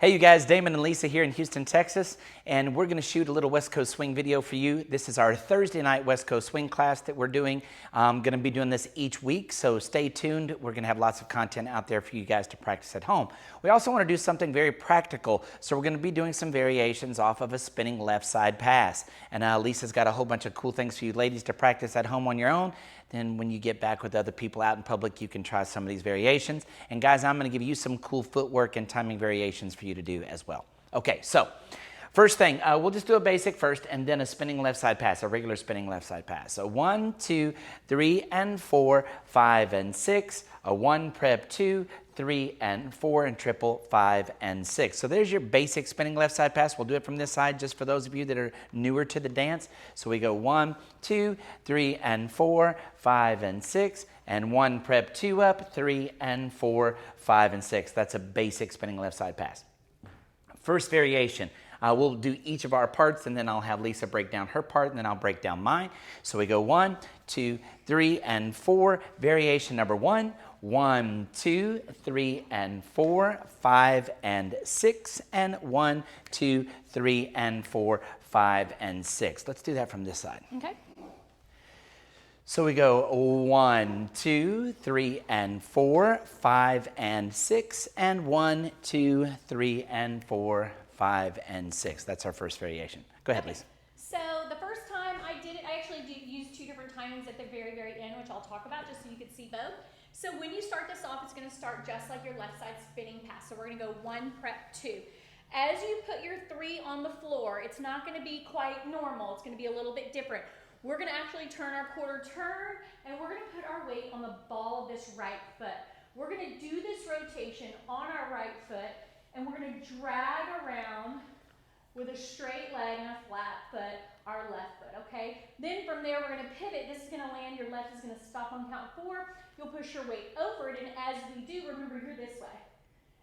Hey you guys, Damon and Lisa here in Houston, Texas, and we're going to shoot a little West Coast Swing video for you. This is our Thursday night West Coast Swing class that we're doing. I'm going to be doing this each week, so stay tuned. We're going to have lots of content out there for you guys to practice at home. We also want to do something very practical, so we're going to be doing some variations off of a spinning left side pass. And Lisa's got a whole bunch of cool things for you ladies to practice at home on your own. Then when you get back with other people out in public, you can try some of these variations. And guys, I'm going to give you some cool footwork and timing variations for you to do as well. Okay, so first thing, we'll just do a basic first and then a spinning left side pass, a regular spinning left side pass. So 1, 2, 3, and 4, 5, and 6, a 1, prep 2, 3, and 4, and triple 5 and 6. So there's your basic spinning left side pass. We'll do it from this side just for those of you that are newer to the dance. So we go 1, 2, 3, and 4, 5, and 6, and 1, prep 2 up, 3, and 4, 5, and 6. That's a basic spinning left side pass. First variation. We'll do each of our parts, and then I'll have Lisa break down her part, and then I'll break down mine. So we go 1, 2, 3, and 4. Variation number 1. 1, 2, 3, and 4, 5, and 6, and 1, 2, 3, and 4, 5, and 6. Let's do that from this side. Okay. So we go 1, 2, 3, and 4, 5, and 6, and 1, 2, 3, and 4, 5, and 6. That's our first variation. Go ahead, Lisa. So the first time I did it, I actually used two different timings at the very, very end, which I'll talk about just so you can see both. So when you start this off, it's going to start just like your left side spinning pass. So we're going to go 1, prep 2. As you put your 3 on the floor, it's not going to be quite normal. It's going to be a little bit different. We're going to actually turn our quarter turn, and we're going to put our weight on the ball of this right foot. We're going to do this rotation on our right foot, and we're going to drag around with a straight leg and a flat foot, our left foot, okay? Then from there, we're going to pivot. This is going to land. Your left is going to stop on count 4. You'll push your weight over it, and as we do, remember, you're this way.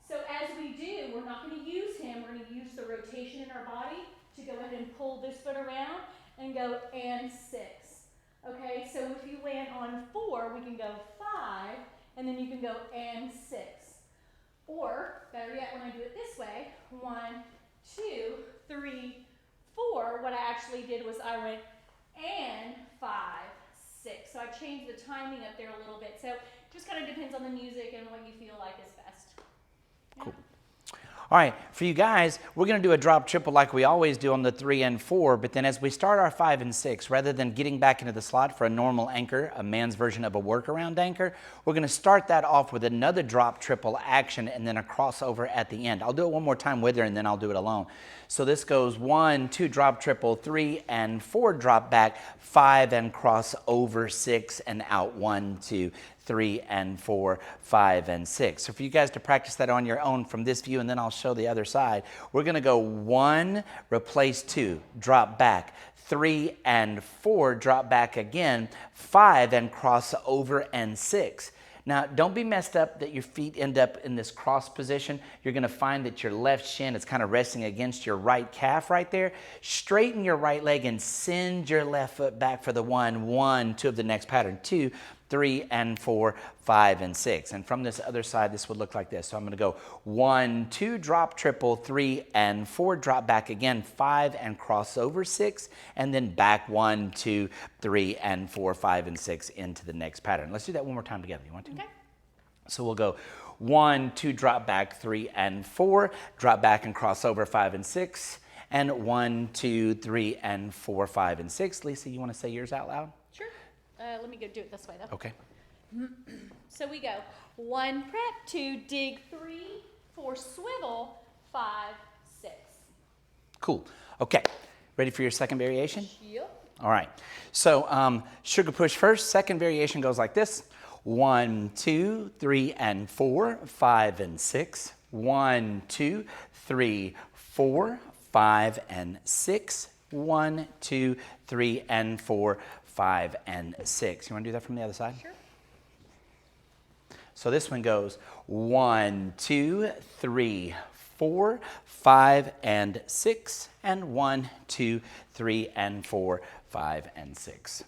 So as we do, we're not going to use him. We're going to use the rotation in our body to go ahead and pull this foot around and go and 6. Okay, so if you land on 4, we can go 5, and then you can go and 6. Or, better yet, when I do it this way, 1, 2, 3, 4, what I actually did was I went and 5, 6. So I changed the timing up there a little bit. So just kind of depends on the music and what you feel like is best. Yeah. Cool. All right, for you guys, we're going to do a drop triple like we always do on the 3 and 4, but then as we start our 5 and 6, rather than getting back into the slot for a normal anchor, a man's version of a workaround anchor, we're going to start that off with another drop triple action and then a crossover at the end. I'll do it one more time with her and then I'll do it alone. So this goes 1, 2, drop triple, 3 and 4, drop back, 5 and cross over, 6 and out, 1, 2, 3 and 4, 5 and 6. So for you guys to practice that on your own from this view, and then I'll show the other side, we're going to go 1, replace 2, drop back, 3 and 4, drop back again, 5 and cross over, and 6. Now, don't be messed up that your feet end up in this cross position. You're going to find that your left shin is kind of resting against your right calf right there. Straighten your right leg and send your left foot back for the 1, 1, 2 of the next pattern, 2, 3 and 4, 5 and 6. And from this other side, this would look like this. So I'm going to go 1, 2, drop triple, 3 and 4, drop back again, 5 and cross over, 6, and then back 1, 2, 3 and 4, 5 and 6 into the next pattern. Let's do that one more time together. You want to? Okay. So we'll go 1, 2, drop back, 3 and 4, drop back and cross over, 5 and 6, and 1, 2, 3 and 4, 5 and 6. Lisa, you want to say yours out loud? Sure. Let me go do it this way, though. Okay. So we go 1, prep, 2, dig, 3, 4, swivel, 5, 6. Cool. Okay. Ready for your second variation? Yep. All right. So sugar push first. Second variation goes like this. 1, 2, 3 and 4, 5 and 6. 1, 2, 3, 4, 5 and 6. 1, 2, 3 and 4, 5 and 6. You want to do that from the other side? Sure. So this one goes 1, 2, 3, 4, 5 and 6, and 1, 2, 3 and 4, 5 and 6.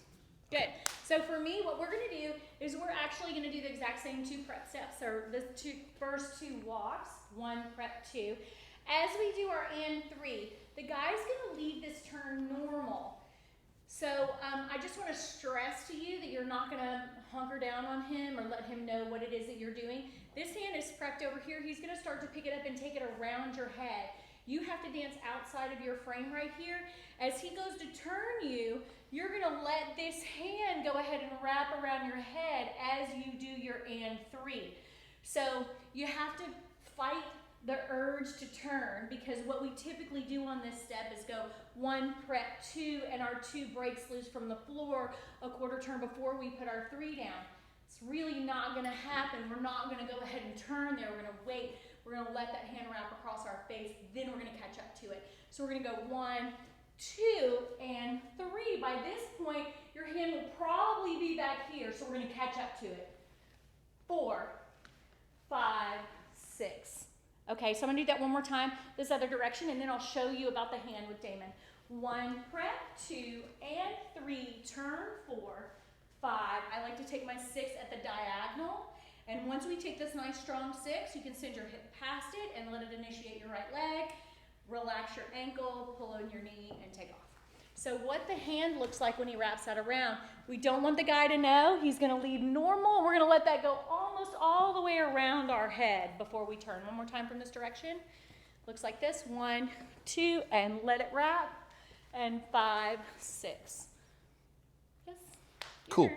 Good. So for me, what we're going to do is we're actually going to do the exact same 2 prep steps, or the first 2 walks, 1, prep, 2. As we do our and 3, the guy's gonna leave this turn normal. So I just wanna stress to you that you're not gonna hunker down on him or let him know what it is that you're doing. This hand is prepped over here. He's gonna start to pick it up and take it around your head. You have to dance outside of your frame right here. As he goes to turn you, you're gonna let this hand go ahead and wrap around your head as you do your and 3. So you have to fight the urge to turn, because what we typically do on this step is go 1, prep 2, and our 2 breaks loose from the floor a quarter turn before we put our 3 down. It's really not gonna happen. We're not gonna go ahead and turn there. We're gonna wait. We're gonna let that hand wrap across our face, then we're gonna catch up to it. So we're gonna go 1, 2, and 3. By this point, your hand will probably be back here, so we're gonna catch up to it. 4, 5, 6. Okay, so I'm gonna do that one more time, this other direction, and then I'll show you about the hand with Damon. 1, prep, 2, and 3, turn, 4, 5. I like to take my 6 at the diagonal, and once we take this nice strong 6, you can send your hip past it and let it initiate your right leg, relax your ankle, pull in your knee, and take off. So what the hand looks like when he wraps that around, we don't want the guy to know. He's gonna leave normal, and we're gonna let that go almost all the way around our head before we turn. One more time from this direction. Looks like this, 1, 2, and let it wrap, and 5, 6. Yes. Cool.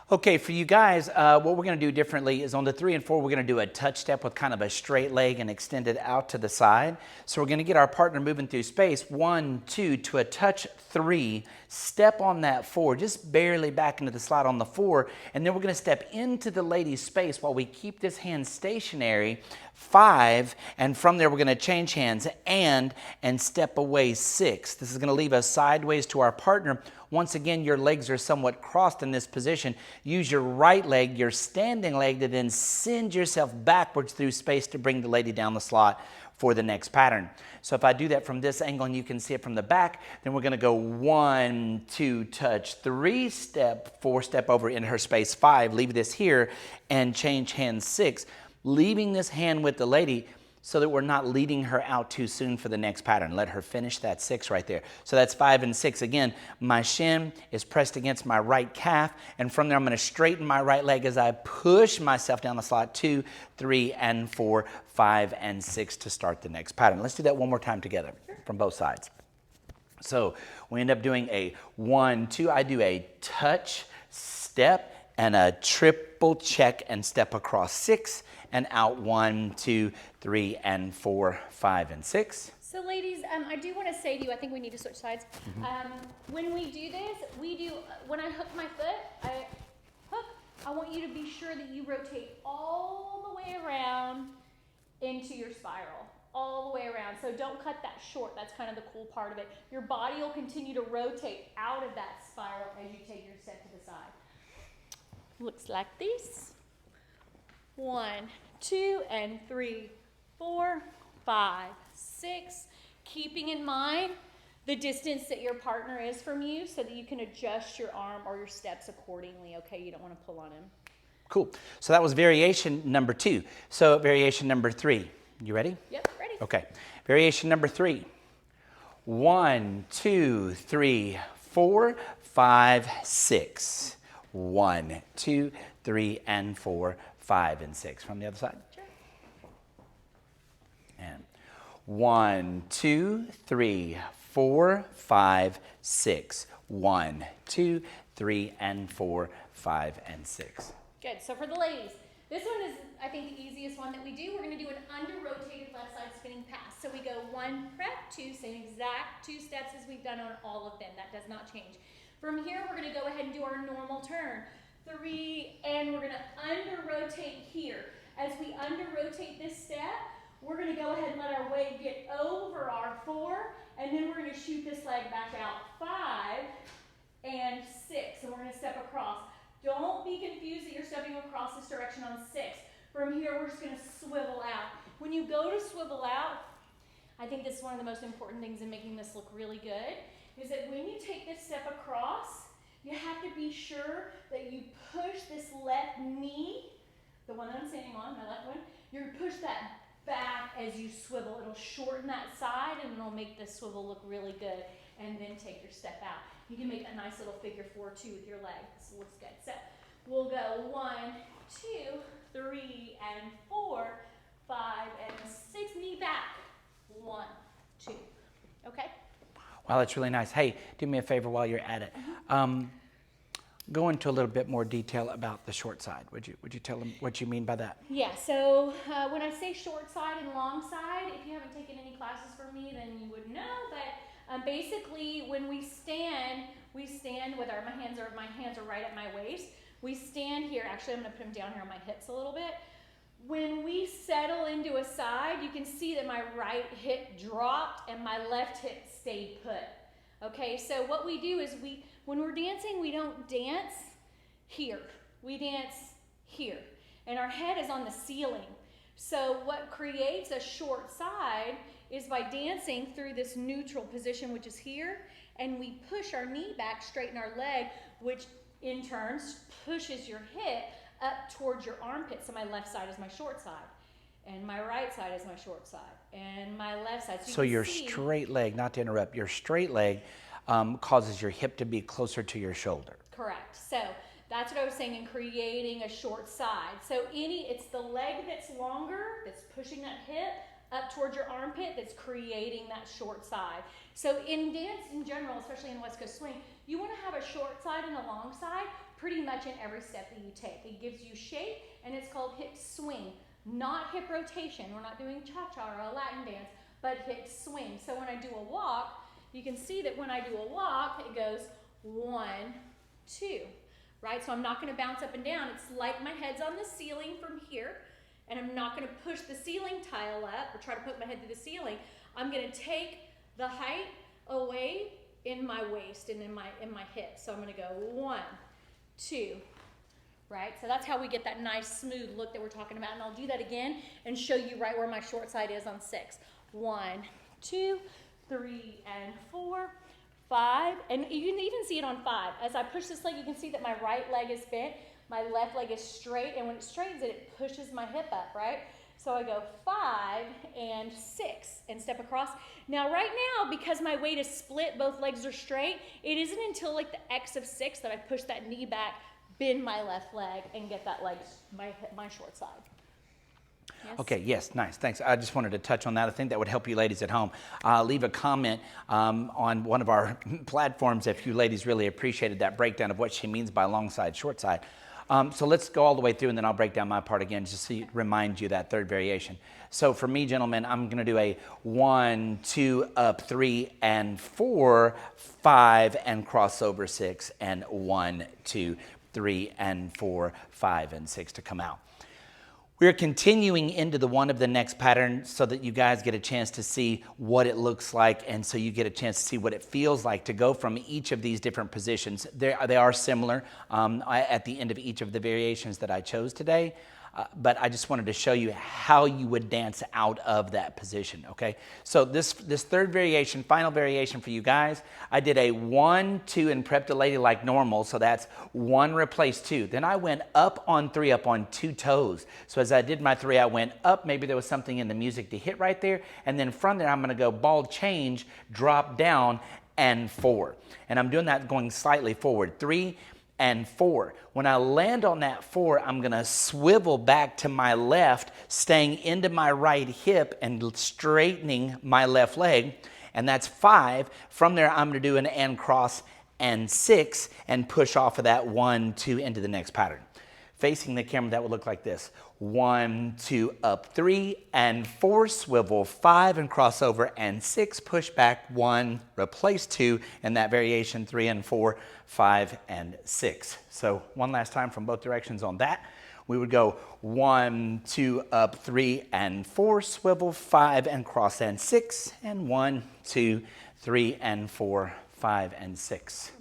Okay, for you guys, what we're going to do differently is on the 3 and 4, we're going to do a touch step with kind of a straight leg and extend it out to the side. So we're going to get our partner moving through space, 1, 2, to a touch 3, step on that 4, just barely back into the slide on the 4, and then we're going to step into the lady's space while we keep this hand stationary, 5, and from there we're going to change hands and step away 6. This is going to leave us sideways to our partner. Once again, your legs are somewhat crossed in this position. Use your right leg, your standing leg, to then send yourself backwards through space to bring the lady down the slot for the next pattern. So if I do that from this angle and you can see it from the back, then we're gonna go 1, 2, touch, 3, step, 4, step over in her space, 5, leave this here and change hand 6, leaving this hand with the lady so that we're not leading her out too soon for the next pattern. Let her finish that 6 right there. So that's 5 and 6. Again, my shin is pressed against my right calf, and from there I'm gonna straighten my right leg as I push myself down the slot, 2, 3, and 4, 5, and 6 to start the next pattern. Let's do that one more time together from both sides. So we end up doing a 1, 2, I do a touch, step, and a triple check and step across 6, and out 1, 2, 3, and 4, 5, and 6. So ladies, I do want to say to you, I think we need to switch sides. When we do this, when I hook my foot, I want you to be sure that you rotate all the way around into your spiral, all the way around. So don't cut that short. That's kind of the cool part of it. Your body will continue to rotate out of that spiral as you take your step to the side. Looks like this. 1, 2, and 3, 4, 5, 6. Keeping in mind the distance that your partner is from you so that you can adjust your arm or your steps accordingly, okay? You don't want to pull on him. Cool. So that was variation number 2. So variation number 3. You ready? Yep, ready. Okay. Variation number 3. 1, 2, 3, 4, 5, 6. 1, 2, 3, and 4, 5, and 6. From the other side. Sure. And 1, 2, 3, 4, 5, 6. 1, 2, 3, and 4, 5, and 6. Good. So for the ladies, this one is, I think, the easiest one that we do. We're going to do an under-rotated left side spinning pass. So we go 1, prep, 2, same exact 2 steps as we've done on all of them. That does not change. From here, we're going to go ahead and do our normal turn. 3, and we're going to under-rotate here. As we under-rotate this step, we're going to go ahead and let our weight get over our 4, and then we're going to shoot this leg back out. 5 and 6, and we're going to step across. Don't be confused that you're stepping across this direction on 6. From here, we're just going to swivel out. When you go to swivel out, I think this is one of the most important things in making this look really good, is that when you take this step across, you have to be sure that you push this left knee, the one that I'm standing on, my left one, you push that back as you swivel. It'll shorten that side and it'll make the swivel look really good. And then take your step out. You can make a nice little figure 4 too with your leg. This looks good. So we'll go 1, 2, 3, and 4, 5, and 6. Knee back. 1, 2. Okay? Wow, that's really nice. Hey, do me a favor while you're at it. Go into a little bit more detail about the short side. Would you tell them what you mean by that? Yeah, so when I say short side and long side, if you haven't taken any classes from me, then you would know, but basically when we stand with my hands are right at my waist. We stand here, actually I'm gonna put them down here on my hips a little bit. When we settle into a side, you can see that my right hip dropped and my left hip stayed put. Okay, so what we do is when we're dancing, we don't dance here. We dance here. And our head is on the ceiling. So what creates a short side is by dancing through this neutral position, which is here, and we push our knee back, straighten our leg, which in turn pushes your hip up towards your armpit. So my left side is my short side, and my right side is my short side, and my left side. So your straight leg, not to interrupt, your straight leg causes your hip to be closer to your shoulder. Correct. So that's what I was saying in creating a short side. So it's the leg that's longer, that's pushing that hip up towards your armpit, that's creating that short side. So in dance in general, especially in West Coast swing, you want to have a short side and a long side pretty much in every step that you take. It gives you shape, and it's called hip swing, not hip rotation. We're not doing cha-cha or a Latin dance, but hip swing. So when I do a walk, you can see that when I do a walk, it goes 1, 2, right? So I'm not going to bounce up and down. It's like my head's on the ceiling from here, and I'm not going to push the ceiling tile up or try to put my head to the ceiling. I'm going to take the height away in my waist and in my hips. So I'm going to go 1, 2, right? So that's how we get that nice smooth look that we're talking about. And I'll do that again and show you right where my short side is on 6. 1, 2, 3, and 4, 5. And you can even see it on 5. As I push this leg, you can see that my right leg is bent. My left leg is straight. And when it straightens it pushes my hip up, right? So I go 5 and 6 and step across. Now right now, because my weight is split, both legs are straight, it isn't until like the X of 6 that I push that knee back, bend my left leg, and get that leg, my short side. Yes? Okay, yes, nice, thanks. I just wanted to touch on that. I think that would help you ladies at home. Leave a comment on one of our platforms if you ladies really appreciated that breakdown of what she means by long side, short side. So let's go all the way through, and then I'll break down my part again just to remind you that third variation. So for me, gentlemen, I'm going to do a 1, 2, up, 3, and 4, 5, and cross over 6, and 1, 2, 3, and 4, 5, and 6 to come out. We're continuing into the one of the next pattern so that you guys get a chance to see what it looks like, and so you get a chance to see what it feels like to go from each of these different positions. They are similar at the end of each of the variations that I chose today. But I just wanted to show you how you would dance out of that position, okay? So this third variation, final variation for you guys, I did a 1, 2, and prepped a lady like normal, so that's 1, replace 2. Then I went up on 3, up on 2 toes. So as I did my 3, I went up, maybe there was something in the music to hit right there, and then from there I'm gonna go ball change, drop down, and 4. And I'm doing that going slightly forward, 3, and 4. When I land on that 4, I'm going to swivel back to my left, staying into my right hip and straightening my left leg. And that's 5. From there, I'm going to do an and cross and 6 and push off of that 1, 2 into the next pattern. Facing the camera, that would look like this. 1, 2, up, 3, and 4, swivel, 5, and cross over, and 6, push back, 1, replace 2, and that variation, 3 and 4, 5, and 6. So one last time from both directions on that. We would go 1, 2, up, 3, and 4, swivel, 5, and cross, and 6, and 1, 2, 3, and 4, 5, and 6.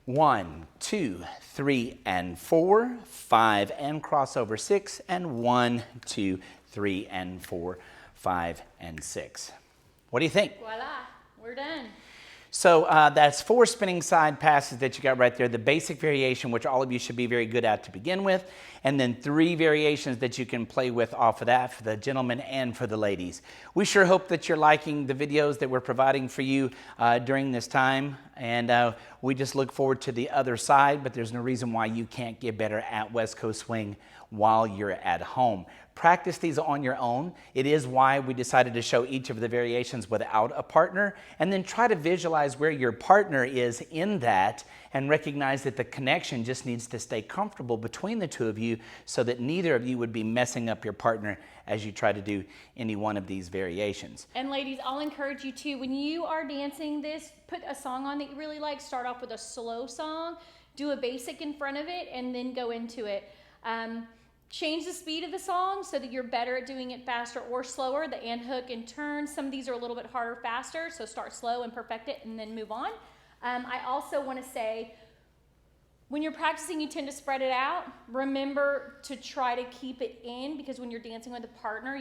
1, 2, 3, and 4, 5, and cross over 6, and 1, 2, 3, and 4, 5, and 6. What do you think? Voila, we're done. So that's 4 spinning side passes that you got right there. The basic variation, which all of you should be very good at to begin with, and then 3 variations that you can play with off of that for the gentlemen and for the ladies. We sure hope that you're liking the videos that we're providing for you during this time, and we just look forward to the other side, but there's no reason why you can't get better at West Coast Swing while you're at home. Practice these on your own. It is why we decided to show each of the variations without a partner, and then try to visualize where your partner is in that and recognize that the connection just needs to stay comfortable between the two of you so that neither of you would be messing up your partner as you try to do any one of these variations. And ladies, I'll encourage you too, when you are dancing this, put a song on that you really like. Start off with a slow song, do a basic in front of it, and then go into it. Change the speed of the song so that you're better at doing it faster or slower. The and hook and turn, some of these are a little bit harder, faster, so start slow and perfect it and then move on. I also want to say, when you're practicing, you tend to spread it out. Remember to try to keep it in, because when you're dancing with a partner,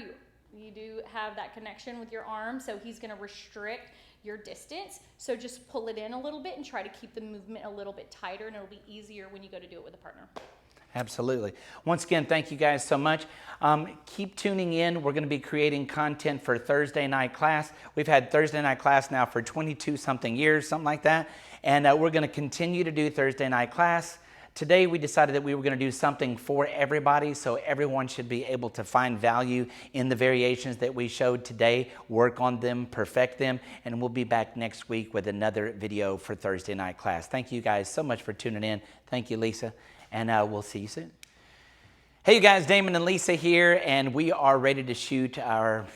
you do have that connection with your arm, so he's going to restrict your distance. So just pull it in a little bit and try to keep the movement a little bit tighter, and it'll be easier when you go to do it with a partner. Absolutely. Once again, thank you guys so much. Keep tuning in. We're going to be creating content for Thursday night class. We've had Thursday night class now for 22 something years, something like that. And we're going to continue to do Thursday night class. Today we decided that we were going to do something for everybody, so everyone should be able to find value in the variations that we showed today, work on them, perfect them, and we'll be back next week with another video for Thursday night class. Thank you guys so much for tuning in. Thank you, Lisa. And we'll see you soon. Hey you guys, Damon and Lisa here, and we are ready to shoot our